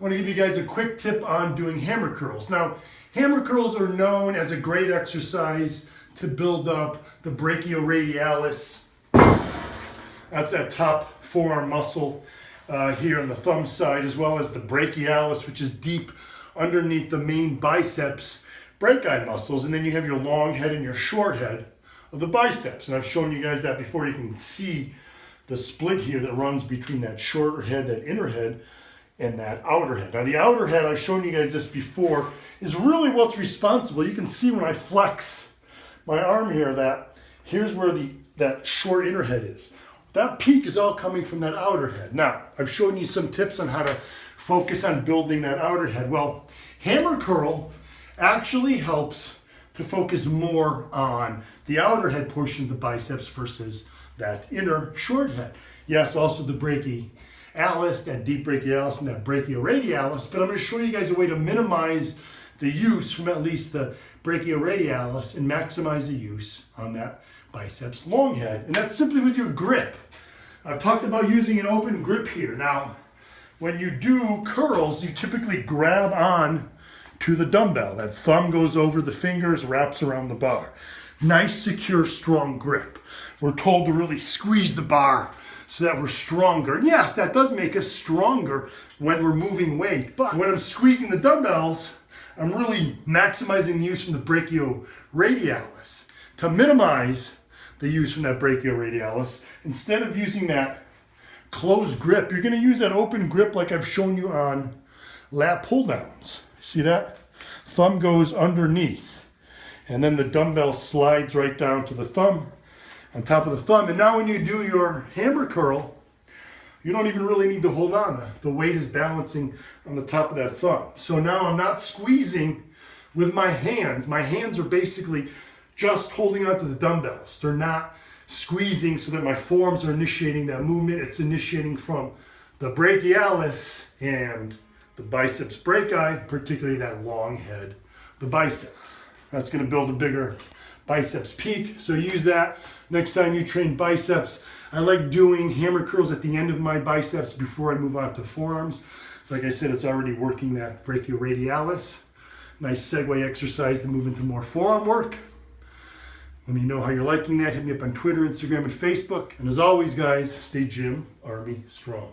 I want to give you guys a quick tip on doing hammer curls. Now, hammer curls are known as a great exercise to build up the brachioradialis. That's that top forearm muscle here on the thumb side, as well as the brachialis, which is deep underneath the main biceps brachii muscles. And then you have your long head and your short head of the biceps. And I've shown you guys that before. You can see the split here that runs between that shorter head, that inner head, and that outer head. Now the outer head, I've shown you guys this before, is really what's responsible. You can see when I flex my arm here that here's where that short inner head is. That peak is all coming from that outer head. Now, I've shown you some tips on how to focus on building that outer head. Well, hammer curl actually helps to focus more on the outer head portion of the biceps versus that inner short head. Yes, also the brachialis, that deep brachialis and that brachioradialis, but I'm going to show you guys a way to minimize the use from at least the brachioradialis and maximize the use on that biceps long head. And that's simply with your grip. I've talked about using an open grip here. Now, when you do curls, you typically grab on to the dumbbell. That thumb goes over the fingers, wraps around the bar. Nice, secure, strong grip. We're told to really squeeze the bar so that we're stronger. And yes, that does make us stronger when we're moving weight. But when I'm squeezing the dumbbells, I'm really maximizing the use from the brachioradialis. To minimize the use from that brachioradialis, instead of using that closed grip, you're going to use that open grip like I've shown you on lat pull downs. See that? Thumb goes underneath, and then the dumbbell slides right down to the thumb, on top of the thumb. And now when you do your hammer curl, you don't even really need to hold on. The weight is balancing on the top of that thumb. So now I'm not squeezing with my hands. My hands are basically just holding onto the dumbbells. They're not squeezing so that my forearms are initiating that movement. It's initiating from the brachialis and the biceps brachii, particularly that long head, the biceps. That's going to build a bigger biceps peak. So use that next time you train biceps. I like doing hammer curls at the end of my biceps before I move on to forearms. So like I said, it's already working that brachioradialis. Nice segue exercise to move into more forearm work. Let me know how you're liking that. Hit me up on Twitter, Instagram, and Facebook. And as always, guys, stay gym, Army strong.